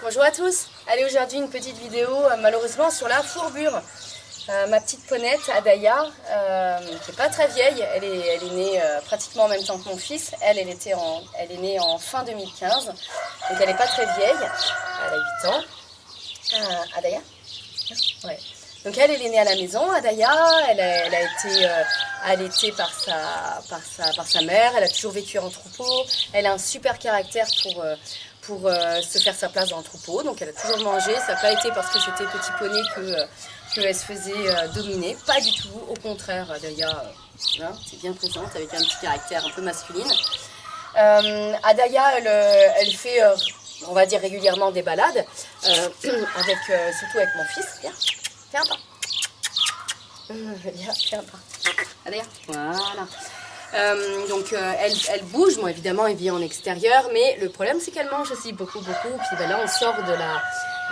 Bonjour à tous, allez aujourd'hui une petite vidéo malheureusement sur la fourbure. Ma petite ponette Adaya, qui n'est pas très vieille, elle est née pratiquement en même temps que mon fils. Elle est née en fin 2015, donc elle n'est pas très vieille, elle a 8 ans. Adaya ouais. Donc elle est née à la maison, Adaya, elle a été allaitée par sa mère, elle a toujours vécu en troupeau, elle a un super caractère pour se faire sa place dans le troupeau, donc elle a toujours mangé. Ça n'a pas été parce que c'était petit poney qu'elle se faisait dominer, pas du tout, au contraire, Adaya c'est bien présente avec un petit caractère un peu masculine. Adaya elle fait, on va dire régulièrement des balades, surtout avec mon fils. Viens, fais un pas. Viens, fais un pas. Adaya, voilà. Donc elle bouge, bon évidemment elle vit en extérieur, mais le problème c'est qu'elle mange aussi beaucoup, puis ben, là on sort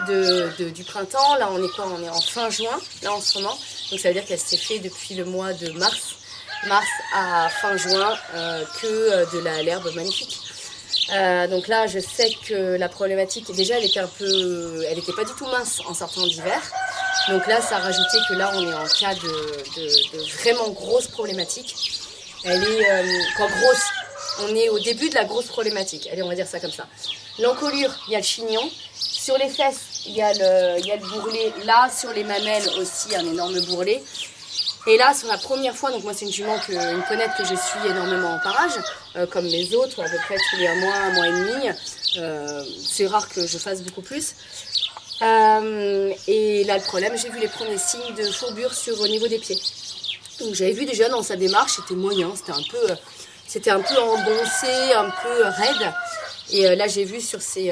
du printemps, là on est quoi, on est en fin juin, là en ce moment, donc ça veut dire qu'elle s'est fait depuis le mois de mars à fin juin que de l'herbe magnifique. Donc là je sais que la problématique, déjà elle était pas du tout mince en sortant d'hiver, donc là ça a rajouté que là on est en cas de vraiment grosse problématique. Elle est, quand grosse, on est au début de la grosse problématique. Allez, on va dire ça comme ça. L'encolure, il y a le chignon. Sur les fesses, il y a le bourrelet. Là, sur les mamelles aussi, un énorme bourrelet. Et là, sur la première fois, donc moi c'est une ponette que je suis énormément en parage, comme les autres, à peu près tous les un mois et demi. C'est rare que je fasse beaucoup plus. Et là, le problème, j'ai vu les premiers signes de fourbure au niveau des pieds. Donc j'avais vu déjà dans sa démarche, c'était moyen, c'était un peu engoncé, un peu raide. Et là j'ai vu sur ses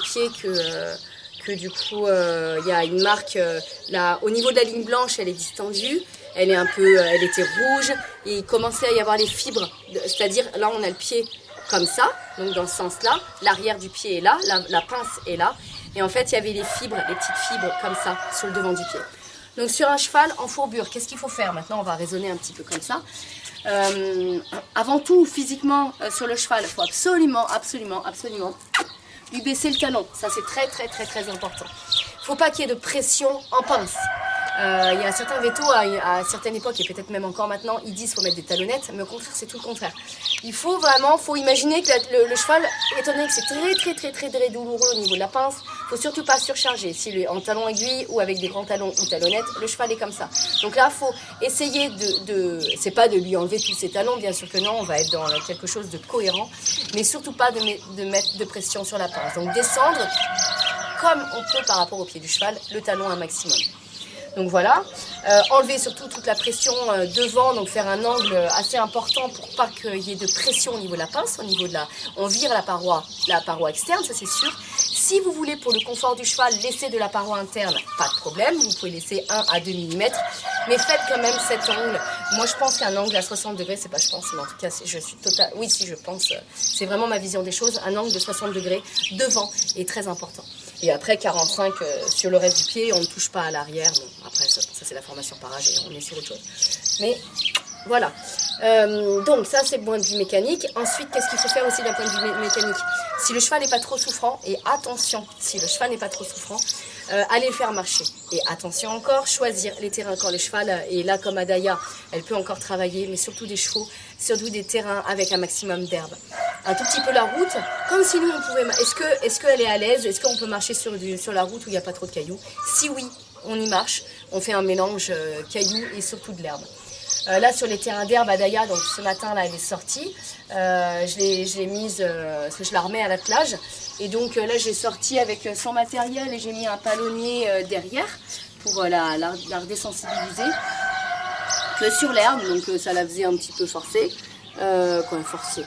pieds que du coup il y a une marque là, au niveau de la ligne blanche, elle est distendue, elle était rouge et il commençait à y avoir les fibres, c'est-à-dire là on a le pied comme ça, donc dans ce sens-là, l'arrière du pied est là, la pince est là, et en fait il y avait les petites fibres comme ça sur le devant du pied. Donc sur un cheval en fourbure, qu'est-ce qu'il faut faire? Maintenant on va raisonner un petit peu comme ça. Avant tout, physiquement sur le cheval, il faut absolument lui baisser le talon. Ça c'est très important. Il ne faut pas qu'il y ait de pression en pince. Il y a certains vétos à certaines époques, et peut-être même encore maintenant, ils disent qu'il faut mettre des talonnettes, mais au contraire c'est tout le contraire. Il faut imaginer que le cheval, étant donné que c'est très douloureux au niveau de la pince, il ne faut surtout pas surcharger. S'il est en talon aiguille ou avec des grands talons ou talonnettes, le cheval est comme ça. Donc là, il faut essayer c'est pas de lui enlever tous ses talons, bien sûr que non, on va être dans quelque chose de cohérent, mais surtout pas de mettre de pression sur la pince. Donc descendre comme on peut par rapport au pied du cheval, le talon un maximum. Donc voilà, enlever surtout toute la pression devant, donc faire un angle assez important pour pas qu'il y ait de pression au niveau de la pince, on vire la paroi externe, ça c'est sûr. Si vous voulez pour le confort du cheval laisser de la paroi interne, pas de problème, vous pouvez laisser 1 à 2 mm, mais faites quand même cet angle. Moi je pense qu'un angle à 60 degrés, c'est pas je pense, mais en tout cas je pense, c'est vraiment ma vision des choses, un angle de 60 degrés devant est très important. Et après 45 sur le reste du pied, on ne touche pas à l'arrière. Bon, après ça c'est la formation parage et on est sur autre chose. Mais voilà. Donc ça c'est le point de vue mécanique. Ensuite, qu'est-ce qu'il faut faire aussi d'un point de vue mécanique? Si le cheval n'est pas trop souffrant, et attention, si le cheval n'est pas trop souffrant, allez le faire marcher. Et attention encore, choisir les terrains quand le cheval est là comme Adaya, elle peut encore travailler, mais surtout des chevaux, surtout des terrains avec un maximum d'herbe. Un tout petit peu la route, comme si nous on pouvait... Est-ce qu'elle est à l'aise? Est-ce qu'on peut marcher sur la route où il n'y a pas trop de cailloux? Si oui, on y marche, on fait un mélange cailloux et surtout de l'herbe. Là sur les terrains d'herbe Adaya, donc ce matin là elle est sortie, je l'ai mise, parce que je la remets à l'attelage, et donc là j'ai sorti avec son matériel et j'ai mis un palonnier derrière pour la redésensibiliser que sur l'herbe, donc ça la faisait un petit peu forcer. Forcer,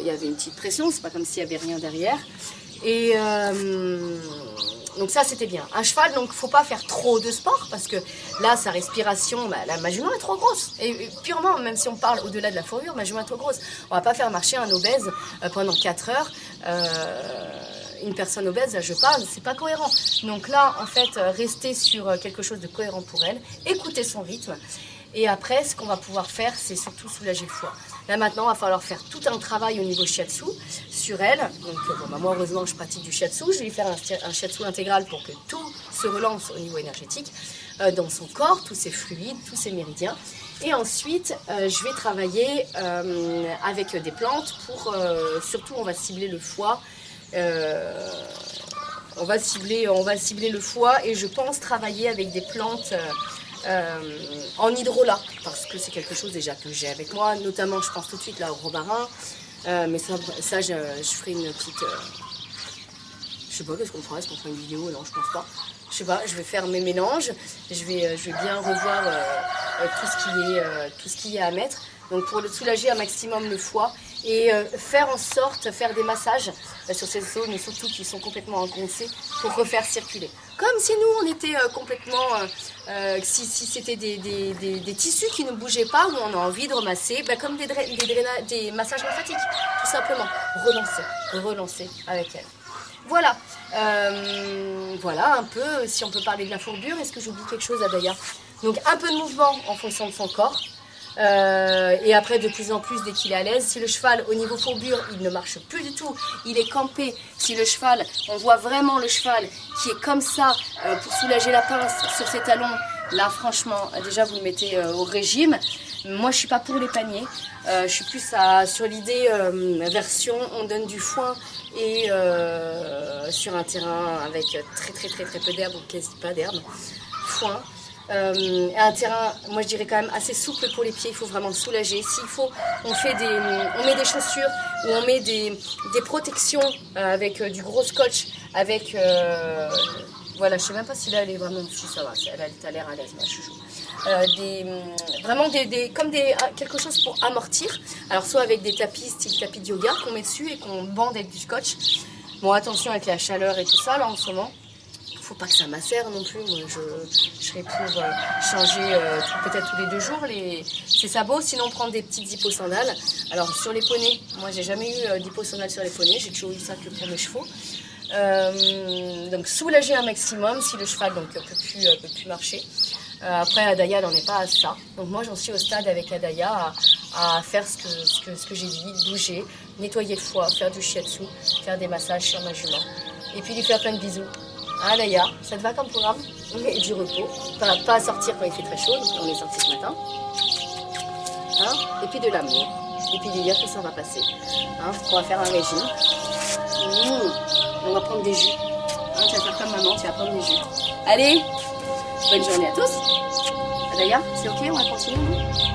il y avait une petite pression, c'est pas comme s'il y avait rien derrière. Et donc ça c'était bien. Un cheval, donc faut pas faire trop de sport parce que là sa respiration, ma jument est trop grosse. Et purement, même si on parle au-delà de la fourrure, ma jument est trop grosse. On va pas faire marcher un obèse pendant 4 heures. Une personne obèse, là je parle, c'est pas cohérent. Donc là en fait rester sur quelque chose de cohérent pour elle, écouter son rythme. Et après, ce qu'on va pouvoir faire, c'est surtout soulager le foie. Là maintenant, il va falloir faire tout un travail au niveau shiatsu sur elle. Donc moi, heureusement, je pratique du shiatsu. Je vais lui faire un shiatsu intégral pour que tout se relance au niveau énergétique dans son corps, tous ses fluides, tous ses méridiens. Et ensuite, je vais travailler avec des plantes pour, surtout, on va cibler le foie. On va cibler le foie et je pense travailler avec des plantes en hydrolat, parce que c'est quelque chose déjà que j'ai avec moi, notamment je pense tout de suite là au romarin, mais ça je ferai une petite, je sais pas qu'est-ce qu'on fera, est-ce qu'on fera une vidéo? Non, je pense pas, je sais pas, je vais faire mes mélanges, je vais bien revoir tout ce qu'il y a à mettre, donc pour soulager un maximum le foie et faire en sorte, faire des massages sur ces zones surtout qui sont complètement engoncées pour refaire circuler. Comme si nous on était complètement, si c'était des tissus qui ne bougeaient pas, où on a envie de remasser, comme des massages lymphatiques, tout simplement. Relancer avec elle. Voilà, voilà un peu, si on peut parler de la fourbure. Est-ce que j'oublie quelque chose, Adaya? Donc un peu de mouvement en fonction de son corps. Et après de plus en plus dès qu'il est à l'aise. Si le cheval au niveau fourbure il ne marche plus du tout, il est campé, si le cheval, on voit vraiment le cheval qui est comme ça pour soulager la pince sur ses talons, là franchement déjà vous le mettez au régime. Moi je suis pas pour les paniers, je suis plus sur l'idée version on donne du foin et sur un terrain avec très peu d'herbe ou quasi pas d'herbe, foin. Un terrain, moi je dirais quand même assez souple pour les pieds, il faut vraiment soulager. S'il faut, on met des chaussures ou on met des protections avec du gros scotch, avec, voilà, je sais même pas si là elle est vraiment dessus, ça va, elle a l'air à l'aise, ma chouchou. Vraiment quelque chose pour amortir, alors soit avec des tapis, style tapis de yoga qu'on met dessus et qu'on bande avec du scotch. Bon, attention avec la chaleur et tout ça là en ce moment. Faut pas que ça macère non plus. Moi, je serais pour changer peut-être tous les 2 jours ces sabots, sinon prendre des petites hipposandales. Alors sur les poneys, moi j'ai jamais eu d'hipposandales sur les poneys, j'ai toujours eu ça que pour mes chevaux. Donc soulager un maximum si le cheval donc peut plus marcher. Après Adaya elle n'en est pas à ça. Donc moi j'en suis au stade avec Adaya à faire ce que j'ai dit, bouger, nettoyer le foie, faire du shiatsu, faire des massages sur ma jument. Et puis lui faire plein de bisous. Ah Adaya, ça te va comme programme? Et du repos, pas sortir quand il fait très chaud, donc on est sorti ce matin. Hein? Et puis de l'amour, et puis de dire que ça va passer. Hein? On va faire un régime. On va prendre des jus. Hein? Tu vas faire comme maman, tu vas prendre des jus. Allez, bonne journée à tous. Adaya, c'est ok, on va continuer nous?